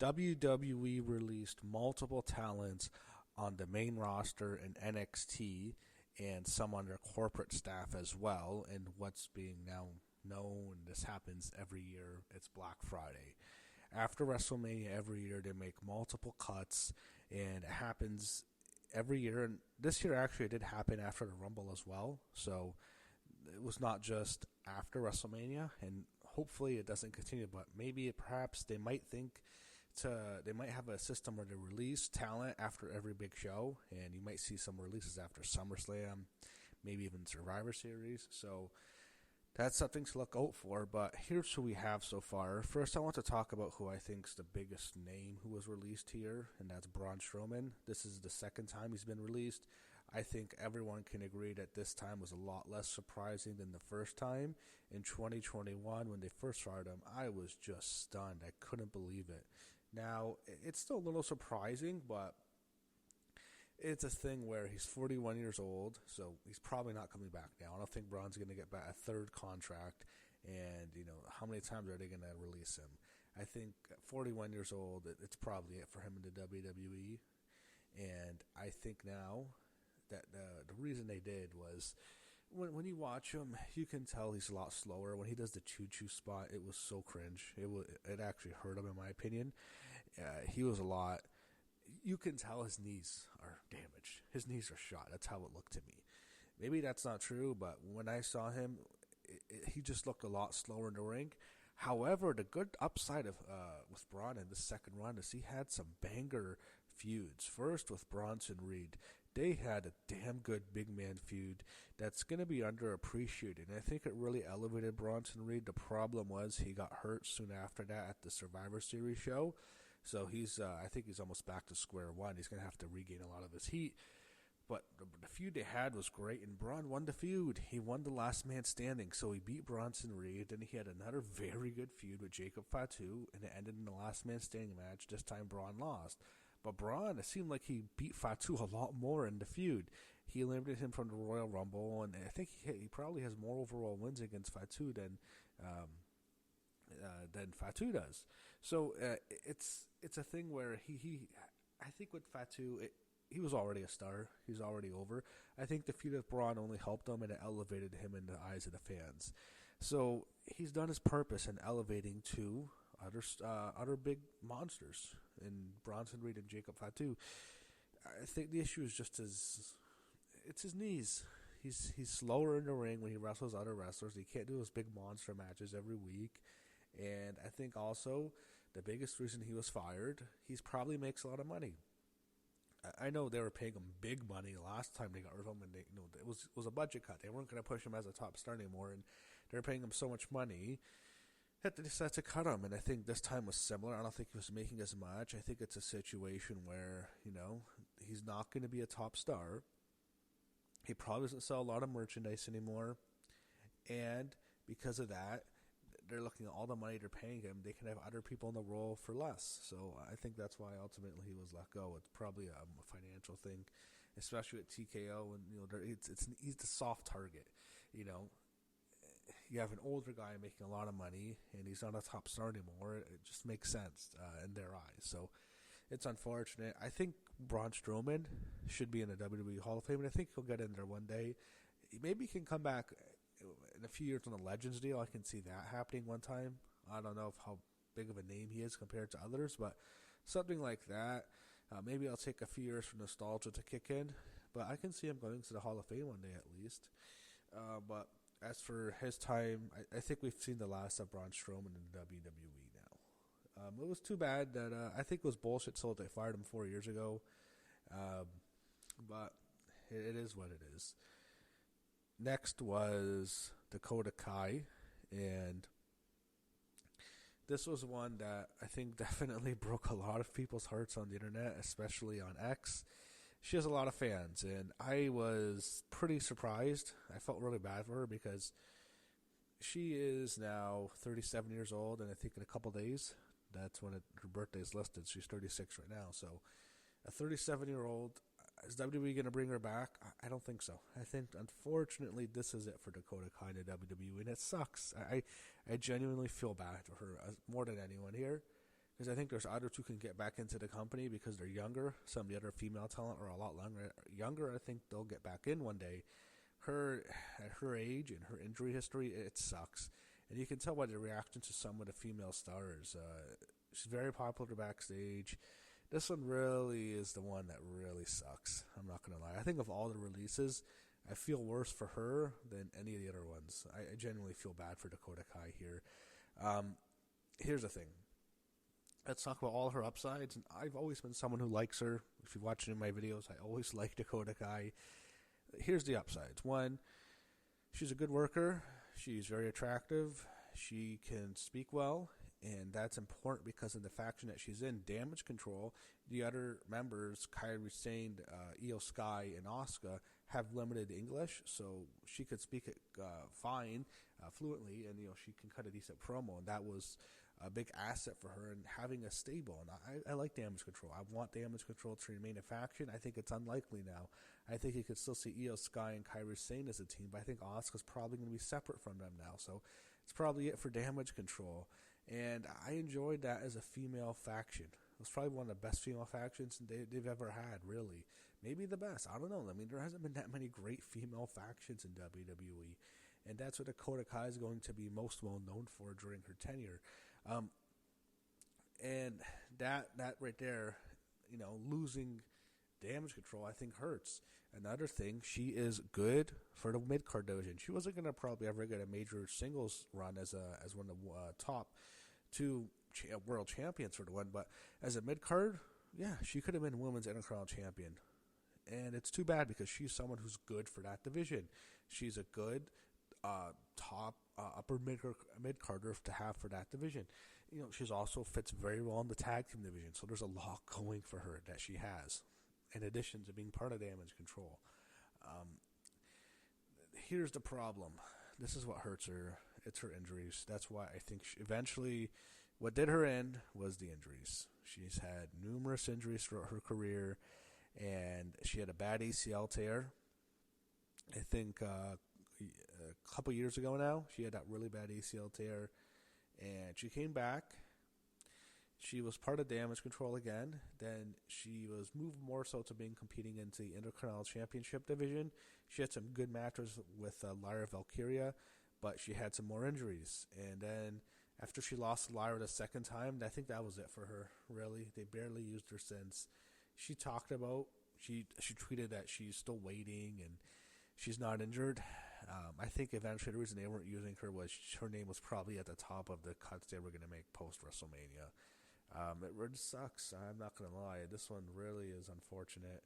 WWE released multiple talents on the main roster in NXT and some on their corporate staff as well. And what's being now known, this happens every year, it's Black Friday. After WrestleMania every year, they make multiple cuts, and it happens every year. And this year, actually, it did happen after the Rumble as well. So it was not just after WrestleMania, and hopefully it doesn't continue. But maybe, perhaps, they might have a system where they release talent after every big show, and you might see some releases after SummerSlam, maybe even Survivor Series. So that's something to look out for, but here's who we have so far. First, I want to talk about who I think is the biggest name who was released here, and that's Braun Strowman. This is the second time he's been released. I think everyone can agree that this time was a lot less surprising than the first time. In 2021, when they first started him, I was just stunned. I couldn't believe it. Now, it's still a little surprising, but it's a thing where he's 41 years old, so he's probably not coming back now. I don't think Braun's going to get back a third contract, and, how many times are they going to release him? I think at 41 years old, it's probably it for him in the WWE, and I think now that the reason they did was when you watch him, you can tell he's a lot slower. When he does the choo-choo spot, it was so cringe. It actually hurt him, in my opinion. He was a lot... You can tell his knees are damaged. His knees are shot. That's how it looked to me. Maybe that's not true, but when I saw him, he just looked a lot slower in the ring. However, the good upside of with Braun in the second run is he had some banger feuds. First with Bronson Reed. They had a damn good big man feud that's going to be underappreciated. And I think it really elevated Bronson Reed. The problem was he got hurt soon after that at the Survivor Series show. So I think he's almost back to square one. He's going to have to regain a lot of his heat. But the feud they had was great, and Braun won the feud. He won the last man standing, so he beat Bronson Reed. Then he had another very good feud with Jacob Fatu, and it ended in the last man standing match. This time Braun lost. But Braun, it seemed like he beat Fatu a lot more in the feud. He eliminated him from the Royal Rumble, and I think he probably has more overall wins against Fatu than Fatu does. So it's a thing where I think with Fatu, he was already a star. He's already over. I think the feud with Braun only helped him, and it elevated him in the eyes of the fans. So he's done his purpose in elevating two other big monsters in Bronson Reed and Jacob Fatu. I think the issue is just it's his knees. He's slower in the ring when he wrestles other wrestlers. He can't do those big monster matches every week. And I think also the biggest reason he was fired, he probably makes a lot of money. I know they were paying him big money last time they got rid of him, and it was a budget cut. They weren't going to push him as a top star anymore, and they were paying him so much money that they decided to cut him. And I think this time was similar. I don't think he was making as much. I think it's a situation where, he's not going to be a top star. He probably doesn't sell a lot of merchandise anymore. And because of that, they're looking at all the money they're paying him. They can have other people in the role for less. So I think that's why ultimately he was let go. It's probably a financial thing, especially at TKO. And he's the soft target. You have an older guy making a lot of money, and he's not a top star anymore. It just makes sense in their eyes. So it's unfortunate. I think Braun Strowman should be in the WWE Hall of Fame, and I think he'll get in there one day. Maybe he can come back in a few years on the Legends deal. I can see that happening one time. I don't know how big of a name he is compared to others, but something like that. Maybe I'll take a few years for nostalgia to kick in, but I can see him going to the Hall of Fame one day at least. But as for his time, I think we've seen the last of Braun Strowman in the WWE now. It was too bad that I think it was bullshit so they fired him 4 years ago. But it is what it is. Next was Dakota Kai, and this was one that I think definitely broke a lot of people's hearts on the internet, especially on X. She has a lot of fans, and I was pretty surprised. I felt really bad for her because she is now 37 years old, and I think in a couple days, that's when her birthday is listed. She's 36 right now, so a 37-year-old, is WWE going to bring her back? I don't think so. I think, unfortunately, this is it for Dakota Kai in WWE, and it sucks. I genuinely feel bad for her more than anyone here because I think there's others who can get back into the company because they're younger. Some of the other female talent are a lot younger. I think they'll get back in one day. At her age and her injury history, it sucks. And you can tell by the reaction to some of the female stars. She's very popular backstage. This one really is the one that really sucks. I'm not going to lie. I think of all the releases, I feel worse for her than any of the other ones. I genuinely feel bad for Dakota Kai here. Here's the thing. Let's talk about all her upsides. And I've always been someone who likes her. If you've watched any of my videos, I always like Dakota Kai. Here's the upsides. One, she's a good worker. She's very attractive. She can speak well. And that's important because of the faction that she's in, Damage Control. The other members, Kairi Sane, Io Sky, and Asuka, have limited English, so she could speak it fine, fluently, and she can cut a decent promo. And that was a big asset for her. And having a stable, and I like Damage Control. I want Damage Control to remain a faction. I think it's unlikely now. I think you could still see Io Sky and Kairi Sane as a team, but I think Asuka's probably going to be separate from them now. So it's probably it for Damage Control. And I enjoyed that as a female faction. It was probably one of the best female factions they've ever had, really. Maybe the best. I don't know. I mean, there hasn't been that many great female factions in WWE. And that's what Dakota Kai is going to be most well known for during her tenure. And that right there, losing Damage Control, I think hurts. Another thing, she is good for the mid-card division. She wasn't going to probably ever get a major singles run as one of the top two world champions for the one, but as a mid-card, yeah, she could have been women's Intercontinental champion. And it's too bad because she's someone who's good for that division. She's a good top upper mid-carder to have for that division. She's also fits very well in the tag team division, so there's a lot going for her that she has, in addition to being part of Damage Control. Here's the problem. This is what hurts her. It's her injuries. That's why I think eventually what did her in was the injuries. She's had numerous injuries throughout her career, and she had a bad ACL tear. I think a couple years ago now, she had that really bad ACL tear, and she came back. She was part of Damage Control again. Then she was moved more so to being competing into the Intercontinental Championship division. She had some good matches with Lyra Valkyria, but she had some more injuries. And then after she lost Lyra the second time, I think that was it for her, really. They barely used her since. She talked about, she tweeted that she's still waiting and she's not injured. I think eventually the reason they weren't using her was her name was probably at the top of the cuts they were going to make post-WrestleMania. It really sucks. I'm not going to lie. This one really is unfortunate.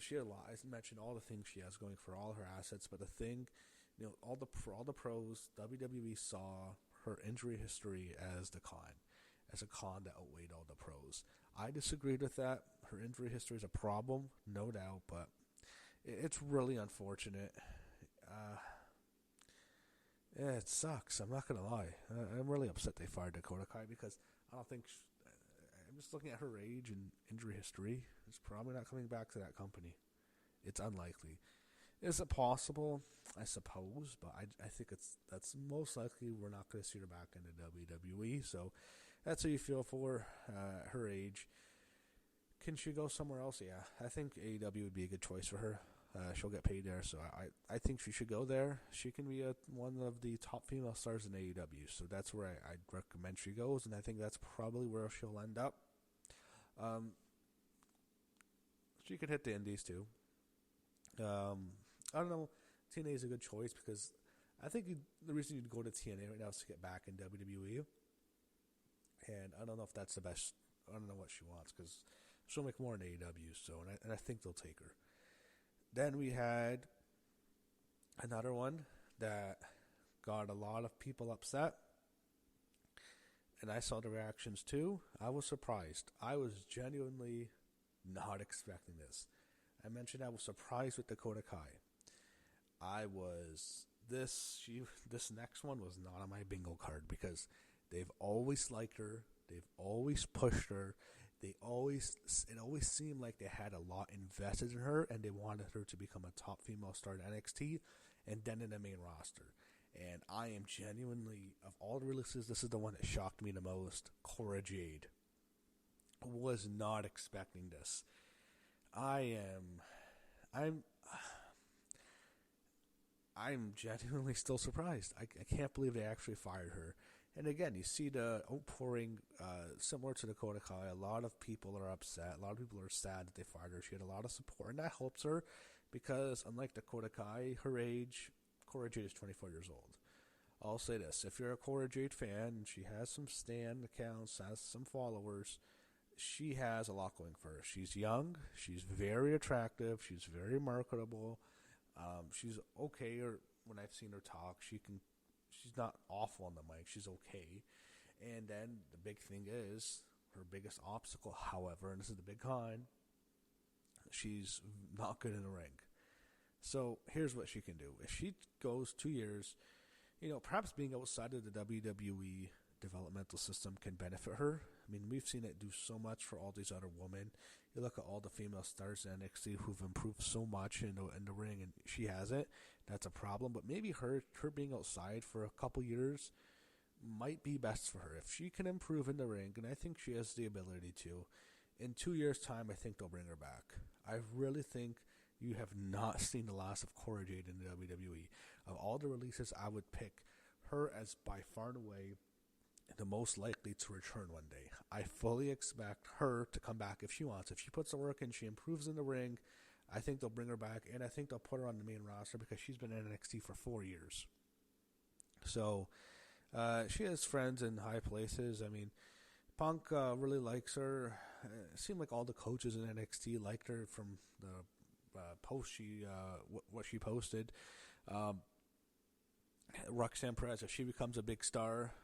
She had a lot. I mentioned all the things she has going for all her assets, but the thing, all the pros, WWE saw her injury history as a con that outweighed all the pros. I disagreed with that. Her injury history is a problem, no doubt, but it's really unfortunate. Yeah, it sucks. I'm not going to lie. I'm really upset they fired Dakota Kai because I don't think I'm just looking at her age and injury history. She's probably not coming back to that company. It's unlikely. Is it possible? I suppose, but I think that's most likely we're not going to see her back in the WWE. So that's how you feel for her age. Can she go somewhere else? Yeah, I think AEW would be a good choice for her. She'll get paid there, so I think she should go there. She can be one of the top female stars in AEW, so that's where I'd recommend she goes, and I think that's probably where she'll end up. She could hit the indies too. I don't know. TNA is a good choice because I think the reason you'd go to TNA right now is to get back in WWE, and I don't know if that's the best. I don't know what she wants because she'll make more in AEW, so and I think they'll take her. Then we had another one that got a lot of people upset, and I saw the reactions too. I was surprised. I was genuinely not expecting this. I mentioned I was surprised with Dakota Kai. This next one was not on my bingo card because they've always liked her. They've always pushed her. It always seemed like they had a lot invested in her and they wanted her to become a top female star in NXT and then in the main roster. And I am genuinely, of all the releases, this is the one that shocked me the most. Cora Jade. Was not expecting this. I'm genuinely still surprised. I can't believe they actually fired her. And again, you see the outpouring, similar to Dakota Kai. A lot of people are upset. A lot of people are sad that they fired her. She had a lot of support, and that helps her because, unlike Dakota Kai, her age, Cora Jade is 24 years old. I'll say this. If you're a Cora Jade fan, and she has some stan accounts, has some followers, she has a lot going for her. She's young. She's very attractive. She's very marketable. She's okay. Or when I've seen her talk, she's not awful on the mic. She's okay. And then the big thing is her biggest obstacle, however, and this is the big con, she's not good in the ring. So here's what she can do. If she goes 2 years, perhaps being outside of the WWE developmental system can benefit her. I mean, we've seen it do so much for all these other women. You look at all the female stars in NXT who've improved so much in the ring, and she hasn't. That's a problem. But maybe her being outside for a couple years might be best for her. If she can improve in the ring, and I think she has the ability to, in 2 years' time, I think they'll bring her back. I really think you have not seen the last of Cora Jade in the WWE. Of all the releases, I would pick her as by far and away the most likely to return one day. I fully expect her to come back if she wants. If she puts the work in, she improves in the ring, I think they'll bring her back, and I think they'll put her on the main roster because she's been in NXT for 4 years. So, she has friends in high places. I mean, Punk really likes her. It seemed like all the coaches in NXT liked her from the post what she posted. Roxanne Perez, if she becomes a big star,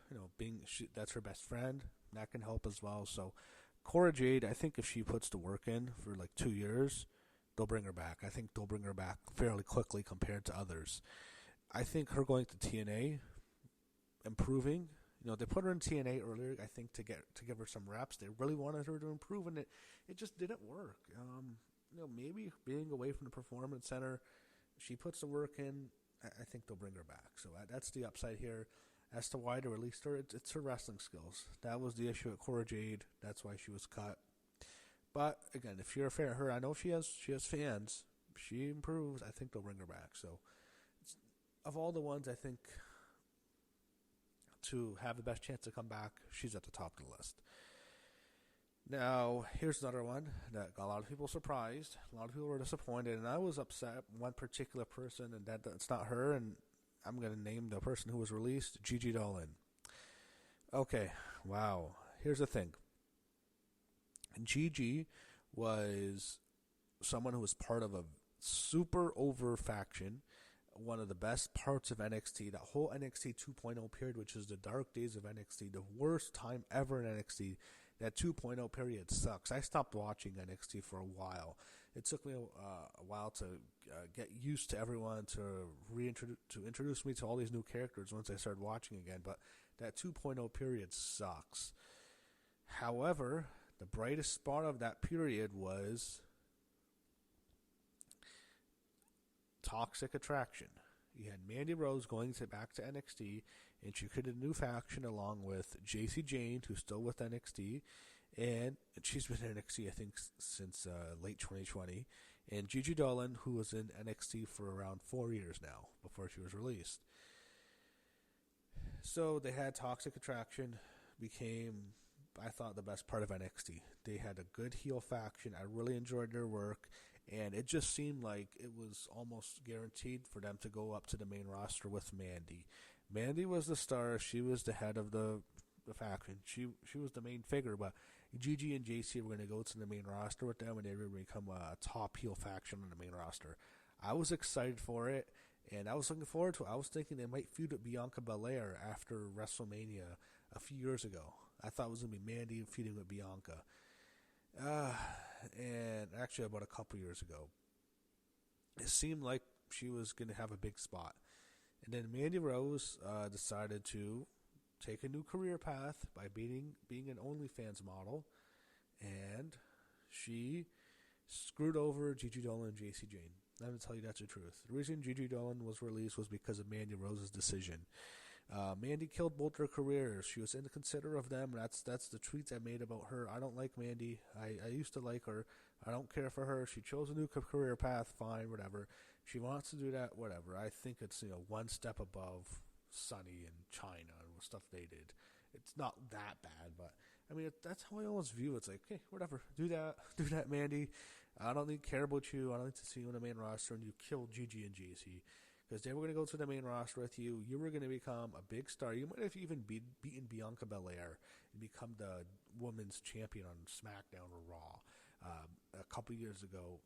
that's her best friend. That can help as well. So, Cora Jade, I think if she puts the work in for like 2 years, they'll bring her back. I think they'll bring her back fairly quickly compared to others. I think her going to TNA, improving. They put her in TNA earlier, I think, to give her some reps. They really wanted her to improve, and it just didn't work. Maybe being away from the Performance Center, she puts the work in, I think they'll bring her back. So that's the upside here. As to why they released her, it's her wrestling skills. That was the issue at Cora Jade. That's why she was cut. But, again, if you're a fan of her, I know she has fans. If she improves, I think they'll bring her back. So, of all the ones, I think, to have the best chance to come back, she's at the top of the list. Now, here's another one that got a lot of people surprised. A lot of people were disappointed, and I was upset. One particular person, and that's not her, and I'm going to name the person who was released, Gigi Dolin. Okay, wow. Here's the thing. Gigi was someone who was part of a super over faction, one of the best parts of NXT, that whole NXT 2.0 period, which is the dark days of NXT, the worst time ever in NXT. That 2.0 period sucks. I stopped watching NXT for a while. It took me a while to get used to everyone, to introduce me to all these new characters once I started watching again. But that 2.0 period sucks. However, the brightest spot of that period was Toxic Attraction. You had Mandy Rose going back to NXT, and she created a new faction along with JC Jane, who's still with NXT, and she's been in NXT, I think, since late 2020, and Gigi Dolin, who was in NXT for around 4 years now, before she was released. So they had Toxic Attraction, became, I thought, the best part of NXT. They had a good heel faction. I really enjoyed their work. And it just seemed like it was almost guaranteed for them to go up to the main roster with Mandy. Mandy was the star. She was the head of the faction. She was the main figure. But Gigi and JC were going to go to the main roster with them, and they were going to become a top heel faction on the main roster. I was excited for it, and I was looking forward to it. I was thinking they might feud with Bianca Belair after WrestleMania a few years ago. I thought it was going to be Mandy feuding with Bianca. And actually about a couple years ago, it seemed like she was going to have a big spot. And then Mandy Rose decided to take a new career path by being an OnlyFans model, and she screwed over Gigi Dolin and JC Jane. I'm going to tell you that's the truth. The reason Gigi Dolin was released was because of Mandy Rose's decision. Mandy killed both their careers. She was inconsiderate of them. That's the tweets I made about her. I don't like Mandy. I used to like her. I don't care for her. She chose a new career path. Fine, whatever. She wants to do that. Whatever. I think it's one step above Sunny and China and stuff they did. It's not that bad, but I mean that's how I always view it. It's like, okay, whatever. Do that, Mandy. I don't care about you. I don't need to see you on the main roster, and you killed Gigi and JC. Because they were going to go to the main roster with you. You were going to become a big star. You might have even beaten Bianca Belair and become the women's champion on SmackDown or Raw a couple years ago.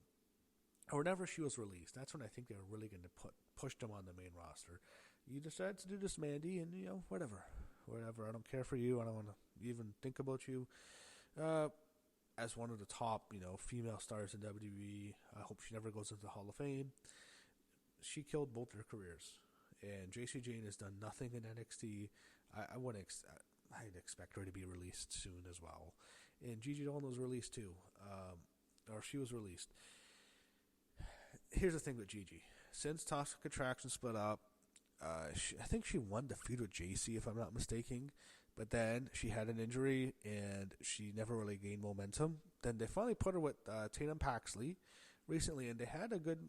Or whenever she was released. That's when I think they were really going to push them on the main roster. You decided to do this, Mandy, and, whatever. I don't care for you. I don't want to even think about you. As one of the top, female stars in WWE, I hope she never goes into the Hall of Fame. She killed both their careers, and JC Jane has done nothing in NXT. I'd expect her to be released soon as well. And Gigi Dolin was released too, or she was released. Here's the thing with Gigi: since Toxic Attraction split up, I think she won the feud with JC, if I'm not mistaken. But then she had an injury, and she never really gained momentum. Then they finally put her with Tatum Paxley recently, and they had a good.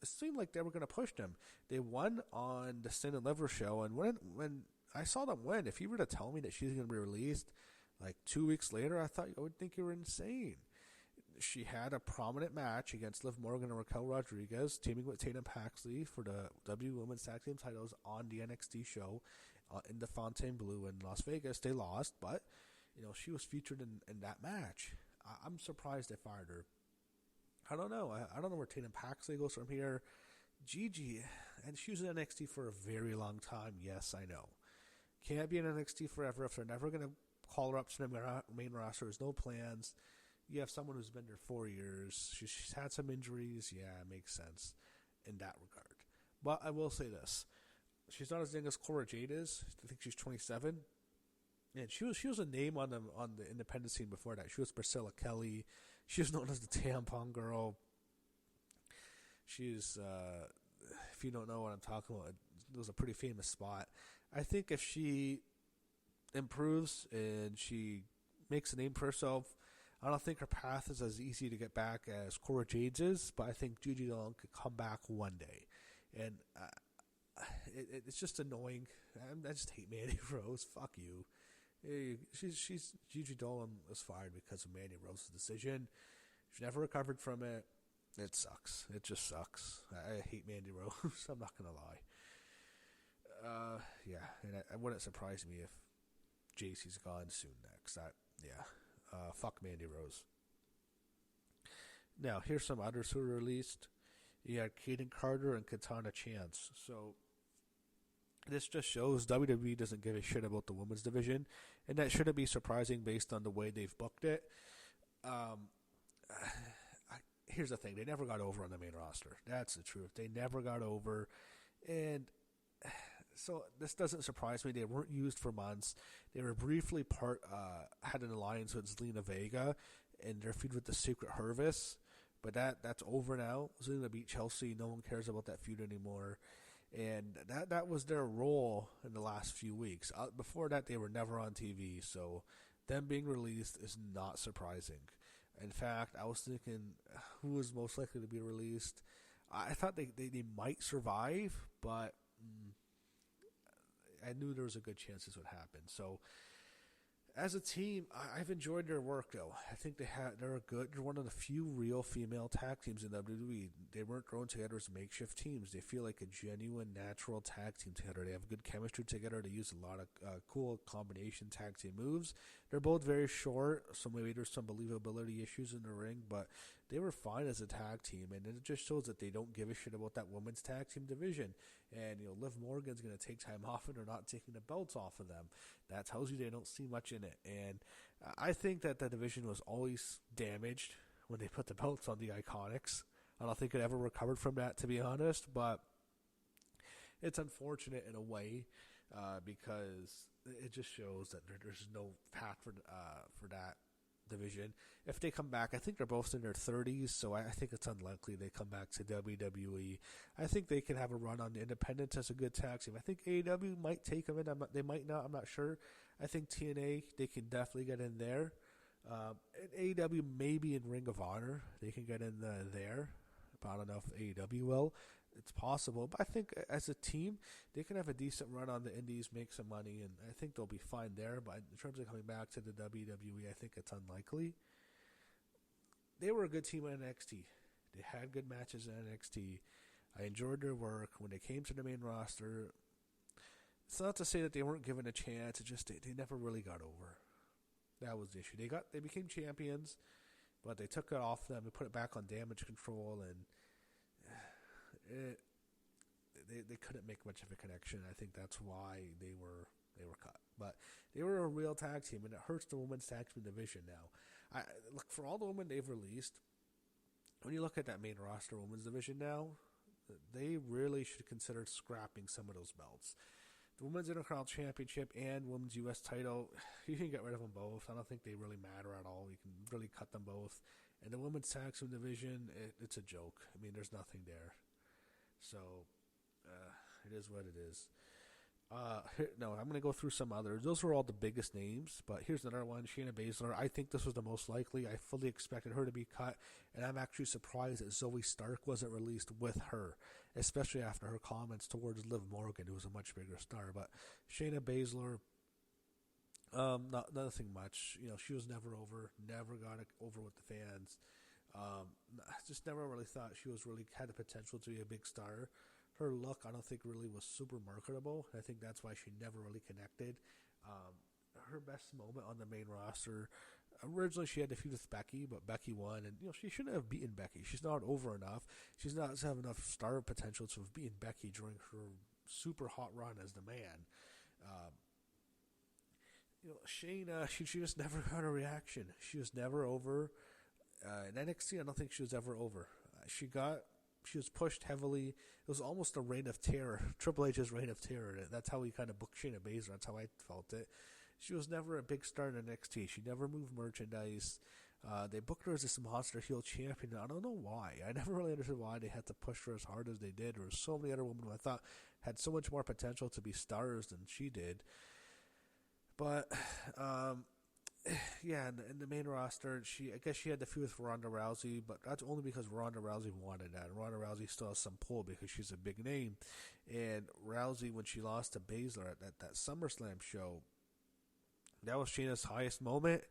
It seemed like they were going to push them. They won on the Sin and Liver show, and when I saw them win, if you were to tell me that she's going to be released like 2 weeks later, I would think you were insane. She had a prominent match against Liv Morgan and Raquel Rodriguez, teaming with Tatum Paxley for the WWE Women's Tag Team titles on the NXT show in the Fontainebleau in Las Vegas. They lost, but she was featured in that match. I'm surprised they fired her. I don't know. I don't know where Tatum Paxley goes from here. Gigi, and she was in NXT for a very long time. Yes, I know. Can't be in NXT forever if they're never going to call her up to the main roster. There's no plans. You have someone who's been there 4 years. She's had some injuries. Yeah, it makes sense in that regard. But I will say this. She's not as young as Cora Jade is. I think she's 27. And she was a name on the independent scene before that. She was Priscilla Kelly. She was known as the Tampon Girl. She's, if you don't know what I'm talking about, it was a pretty famous spot. I think if she improves and she makes a name for herself, I don't think her path is as easy to get back as Cora Jade's is, but I think Gigi Dolin could come back one day. And it's just annoying. I just hate Mandy Rose. Fuck you. She's Gigi Dolin was fired because of Mandy Rose's decision. She never recovered from it. It sucks. It just sucks. I hate Mandy Rose. I'm not gonna lie. Yeah, and it wouldn't surprise me if JC's gone soon next. Fuck Mandy Rose. Now here's some others who were released. You had Kayden Carter and Katana Chance. So this just shows WWE doesn't give a shit about the women's division, and that shouldn't be surprising based on the way they've booked it. Here's the thing. They never got over on the main roster. That's the truth. They never got over, and so this doesn't surprise me. They weren't used for months. They were briefly had an alliance with Zelina Vega and their feud with the Secret Harvest, but that's over now. Zelina beat Chelsea. No one cares about that feud anymore. And that was their role in the last few weeks. Before that, they were never on TV, so them being released is not surprising. In fact, I was thinking who was most likely to be released. I thought they might survive, but I knew there was a good chance this would happen. So as a team, I've enjoyed their work, though. I think they're good. They're one of the few real female tag teams in WWE. They weren't thrown together as makeshift teams. They feel like a genuine, natural tag team together. They have good chemistry together. They use a lot of cool combination tag team moves. They're both very short, so maybe there's some believability issues in the ring, but they were fine as a tag team, and it just shows that they don't give a shit about that women's tag team division. And Liv Morgan's going to take time off, and they're not taking the belts off of them. That tells you they don't see much in it. And I think that division was always damaged when they put the belts on the Iconics. I don't think it ever recovered from that, to be honest, but it's unfortunate in a way because it just shows that there's no path for that division. If they come back, I think they're both in their 30s, so I think it's unlikely they come back to WWE. I think they can have a run on the Independents as a good tag team. I think AEW might take them in. They might not. I'm not sure. I think TNA, they can definitely get in there. And AEW maybe in Ring of Honor. They can get in there. But I don't know if AEW will. It's possible. But I think as a team, they can have a decent run on the Indies, make some money, and I think they'll be fine there. But in terms of coming back to the WWE, I think it's unlikely. They were a good team in NXT. They had good matches in NXT. I enjoyed their work. When they came to the main roster, it's not to say that they weren't given a chance. It's just they never really got over. That was the issue. They became champions, but they took it off them and put it back on Damage Control, and they couldn't make much of a connection. I think that's why they were cut. But they were a real tag team, and it hurts the women's tag team division now. Look, for all the women they've released, when you look at that main roster women's division now, they really should consider scrapping some of those belts. The Women's Intercontinental Championship and Women's U.S. title, you can get rid of them both. I don't think they really matter at all. You can really cut them both. And the Women's Tag Team division, it's a joke. I mean, there's nothing there. So, it is what it is. I'm going to go through some others. Those were all the biggest names, but here's another one, Shayna Baszler. I think this was the most likely. I fully expected her to be cut, and I'm actually surprised that Zoe Stark wasn't released with her, especially after her comments towards Liv Morgan, who was a much bigger star. But Shayna Baszler, nothing much. She was never over, never got it over with the fans. Just never really thought she had the potential to be a big star. Her look, I don't think really was super marketable. I think that's why she never really connected. Her best moment on the main roster, originally she had to feud with Becky, but Becky won, and she shouldn't have beaten Becky. She's not over enough. She's not have enough star potential to have beaten Becky during her super hot run as the man. Shayna, she just never got a reaction. She was never over. In NXT, I don't think she was ever over. She was pushed heavily. It was almost a reign of terror, Triple H's reign of terror. That's how he kind of booked Shayna Baszler. That's how I felt it. She was never a big star in NXT. She never moved merchandise. They booked her as this monster heel champion. I don't know why. I never really understood why they had to push her as hard as they did. There were so many other women who I thought had so much more potential to be stars than she did. But in the main roster, I guess she had to feud with Ronda Rousey, but that's only because Ronda Rousey wanted that. And Ronda Rousey still has some pull because she's a big name. And Rousey, when she lost to Baszler at that SummerSlam show, that was Shayna's highest moment,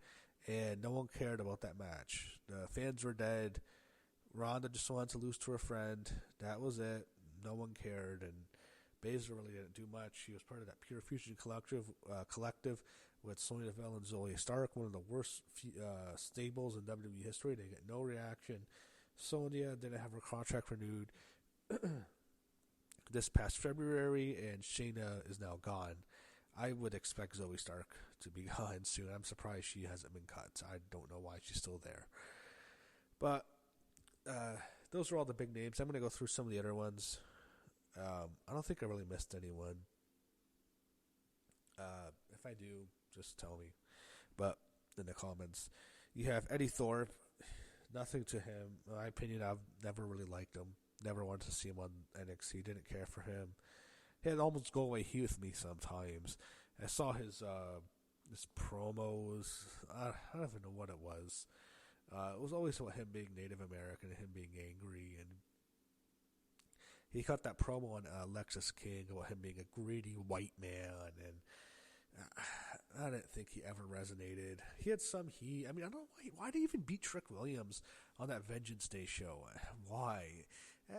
and no one cared about that match. The fans were dead. Ronda just wanted to lose to her friend. That was it. No one cared, and Baszler really didn't do much. She was part of that Pure Fusion collective with Sonya Deville and Zoe Stark, one of the worst stables in WWE history. They get no reaction. Sonya didn't have her contract renewed this past February, and Shayna is now gone. I would expect Zoe Stark to be gone soon. I'm surprised she hasn't been cut. I don't know why she's still there. But those are all the big names. I'm going to go through some of the other ones. I don't think I really missed anyone. If I do, just tell me. But in the comments, you have Eddy Thrope. Nothing to him. In my opinion, I've never really liked him. Never wanted to see him on NXT. Didn't care for him. He'd almost go away with me sometimes. I saw his promos. I don't even know what it was. It was always about him being Native American and him being angry, and he cut that promo on Lexus King about him being a greedy white man, and I didn't think he ever resonated. He had some heat. I mean, I don't know why did he even beat Trick Williams on that Vengeance Day show? Why?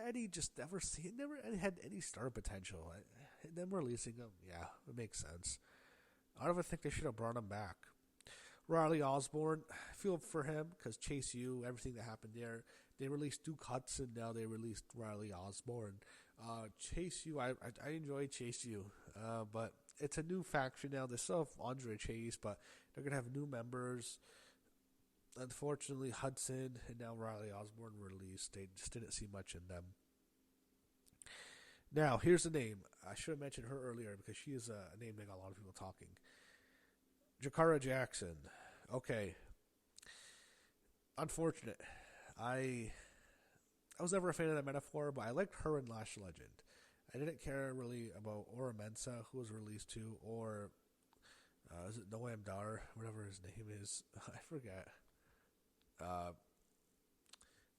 Eddie just never had any star potential. And then releasing him, yeah, it makes sense. I don't even think they should have brought him back. Riley Osborne, I feel for him because Chase U, everything that happened there. They released Duke Hudson, now they released Riley Osborne. Chase U, I enjoy Chase U, but it's a new faction now. They still have Andre Chase, but they're going to have new members. Unfortunately, Hudson and now Riley Osborne were released. They just didn't see much in them. Now, here's the name. I should have mentioned her earlier because she is a name that got a lot of people talking. Jakara Jackson. Okay. unfortunate. I was never a fan of that metaphor, but I liked her in Lash Legend. I didn't care really about Oro Mensah, who was released to, or is it Noam Dar, whatever his name is. I forget.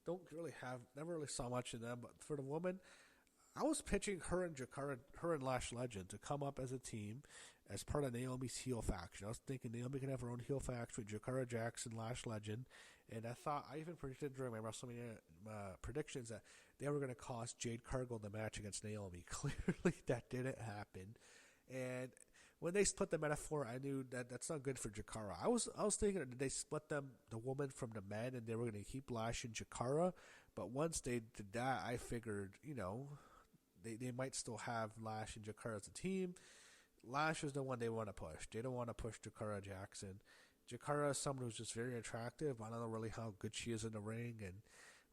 Don't really never really saw much in them, but for the woman, I was pitching her and Lash Legend to come up as a team as part of Naomi's heel faction. I was thinking Naomi could have her own heel faction with Jakara Jackson, Lash Legend, and I even predicted during my WrestleMania predictions that they were going to cost Jade Cargill the match against Naomi. Clearly, that didn't happen, and when they split the metaphor, I knew that that's not good for Jakara. I was thinking that they split them, the woman from the men, and they were going to keep Lash and Jakara. But once they did that, I figured, they might still have Lash and Jakara as a team. Lash is the one they want to push. They don't want to push Jakara Jackson. Jakara is someone who's just very attractive. I don't know really how good she is in the ring. And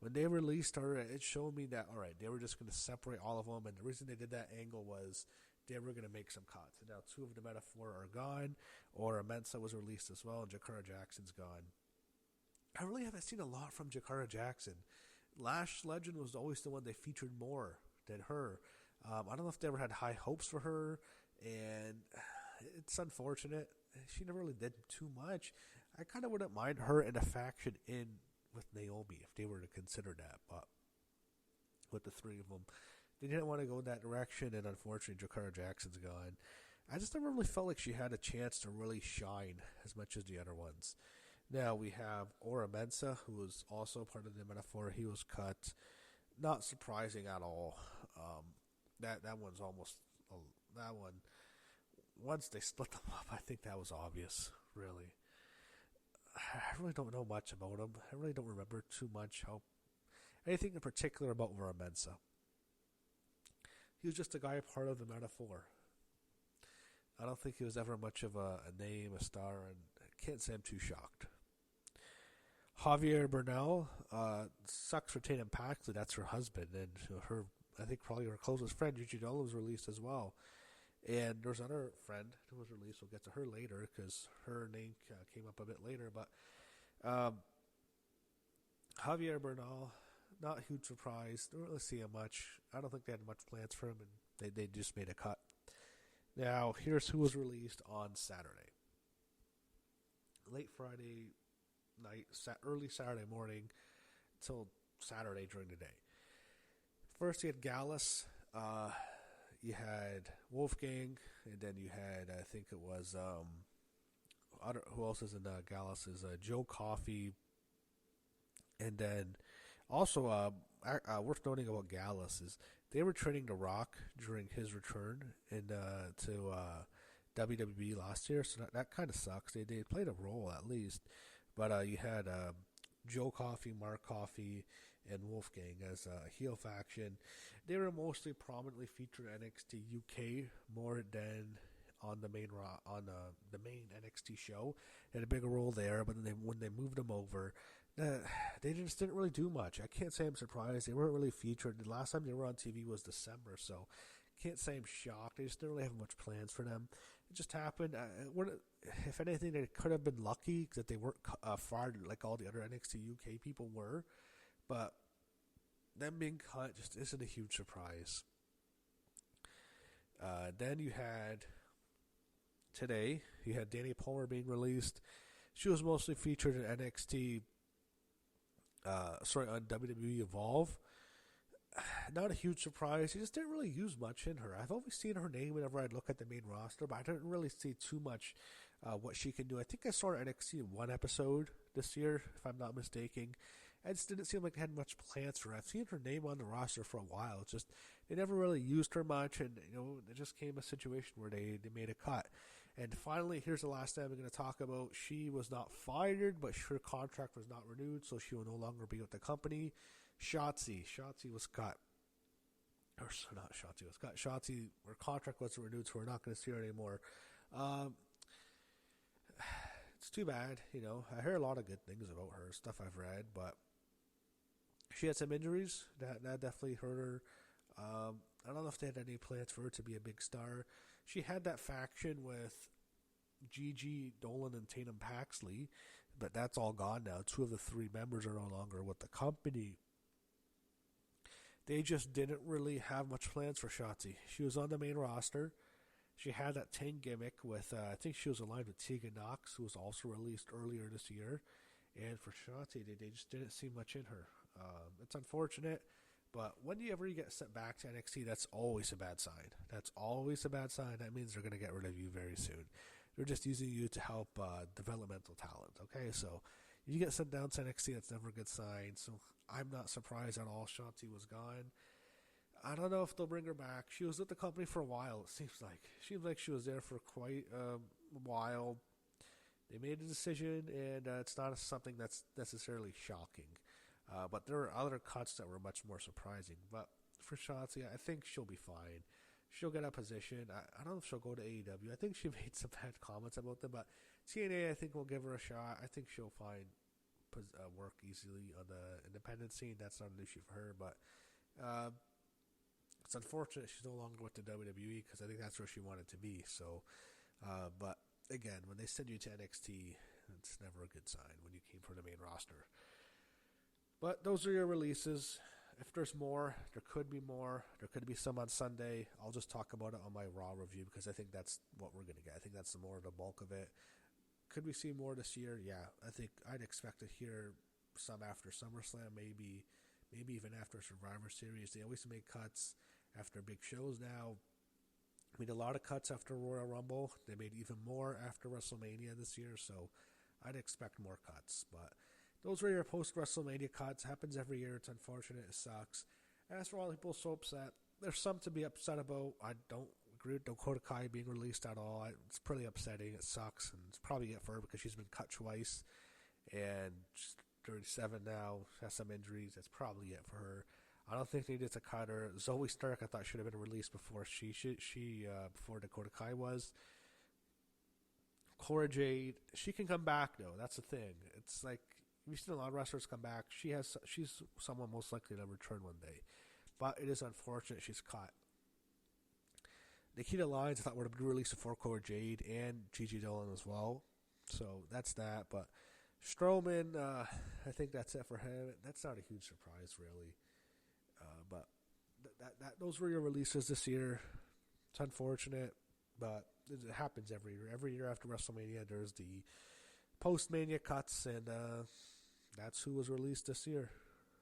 when they released her, it showed me that, all right, they were just going to separate all of them. And the reason they did that angle was they were going to make some cuts. And now two of the metaphor are gone. Oro Mensah was released as well, and Jakara Jackson's gone. I really haven't seen a lot from Jakara Jackson. Lash Legend was always the one they featured more than her. I don't know if they ever had high hopes for her, and it's unfortunate. She never really did too much. I kind of wouldn't mind her in a faction in with Naomi if they were to consider that, but with the three of them, they didn't want to go in that direction, and unfortunately, Jakara Jackson's gone. I just never really felt like she had a chance to really shine as much as the other ones. Now we have Oro Mensah, who was also part of the metaphor. He was cut. Not surprising at all. That one's almost that one. Once they split them up, I think that was obvious. Really, I really don't know much about him. I really don't remember too much anything in particular about Oro Mensah. He was just a guy part of the metaphor. I don't think he was ever much of a name, a star, and I can't say I'm too shocked. Javier Bernal sucks for Tatum Paxley. That's her husband, and I think probably her closest friend, Gigi Dolin, was released as well. And there's another friend who was released. We'll get to her later because her name came up a bit later. But Javier Bernal, not a huge surprise. Don't really see him much. I don't think they had much plans for him, and they just made a cut. Now, here's who was released on Saturday. Late Friday night, early Saturday morning, until Saturday during the day. First, you had Gallus. You had Wolfgang, and then you had, I think it was, who else is in Gallus? Is Joe Coffey. And then also, worth noting about Gallus is they were training The Rock during his return to WWE last year, so that kind of sucks. They played a role at least, but you had Joe Coffey, Mark Coffey, and Wolfgang as a heel faction. They were mostly prominently featured in NXT UK more than on the main NXT show. They had a bigger role there, but then when they moved them over, they just didn't really do much. I can't say I'm surprised. They weren't really featured. The last time they were on TV was December, so can't say I'm shocked. They just didn't really have much plans for them. It just happened. If anything, they could have been lucky that they weren't fired like all the other NXT UK people were. But them being cut just isn't a huge surprise. Then you had Dani Palmer being released. She was mostly featured in NXT. On WWE Evolve. Not a huge surprise. He just didn't really use much in her. I've always seen her name whenever I'd look at the main roster, but I didn't really see too much what she can do. I think I saw her in NXT in one episode this year, if I'm not mistaken. It just didn't seem like they had much plans for her. I've seen her name on the roster for a while. It's just they never really used her much, and it just came a situation where they made a cut. And finally, here's the last time I'm going to talk about. She was not fired, but her contract was not renewed, so she will no longer be with the company. Shotzi was cut. Or not Shotzi was cut. Shotzi, her contract wasn't renewed, so we're not going to see her anymore. It's too bad, I hear a lot of good things about her, stuff I've read, but she had some injuries that definitely hurt her. I don't know if they had any plans for her to be a big star. She had that faction with Gigi Dolin and Tatum Paxley. But that's all gone now. 2 of the 3 members are no longer with the company. They just didn't really have much plans for Shotzi. She was on the main roster. She had that 10 gimmick with, I think she was aligned with Tegan Nox, who was also released earlier this year. And for Shotzi, they just didn't see much in her. It's unfortunate, but when you get sent back to NXT, that's always a bad sign. That's always a bad sign. That means they're going to get rid of you very soon. They're just using you to help developmental talent, okay? So if you get sent down to NXT, that's never a good sign. So I'm not surprised at all Shotzi was gone. I don't know if they'll bring her back. She was with the company for a while, it seems like. Seems like she was there for quite a while. They made a decision, and it's not something that's necessarily shocking. But there are other cuts that were much more surprising. But for Shotzi, I think she'll be fine. She'll get a position. I don't know if she'll go to AEW. I think she made some bad comments about them, but TNA, I think, will give her a shot. I think she'll find work easily on the independent scene. That's not an issue for her, but it's unfortunate she's no longer with the WWE because I think that's where she wanted to be. So, but again, when they send you to NXT, it's never a good sign when you came from the main roster. But those are your releases. If there's more, there could be more. There could be some on Sunday. I'll just talk about it on my Raw review because I think that's what we're going to get. I think that's the more the bulk of it. Could we see more this year? Yeah, I think I'd expect to hear some after SummerSlam, maybe even after Survivor Series. They always make cuts after big shows now. Made a lot of cuts after Royal Rumble. They made even more after WrestleMania this year, so I'd expect more cuts. But those were your post-WrestleMania cuts. Happens every year. It's unfortunate. It sucks. As for all the people so upset, there's some to be upset about. I don't agree with Dakota Kai being released at all. It's pretty upsetting. It sucks, and it's probably it for her because she's been cut twice, and she's 37 now. Has some injuries. That's probably it for her. I don't think they needed to cut her. Zoe Stark, I thought, should have been released before before Dakota Kai was. Cora Jade, she can come back though. That's the thing. It's like we've seen a lot of wrestlers come back. She's someone most likely to return one day, but it is unfortunate she's cut. Nikita Lyons, I thought would have been released before Cora Jade and Gigi Dolin as well. So that's that. But Strowman, I think that's it for him. That's not a huge surprise, really. But those were your releases this year. It's unfortunate, but it happens every year. Every year after WrestleMania, there's the post-Mania cuts, and that's who was released this year.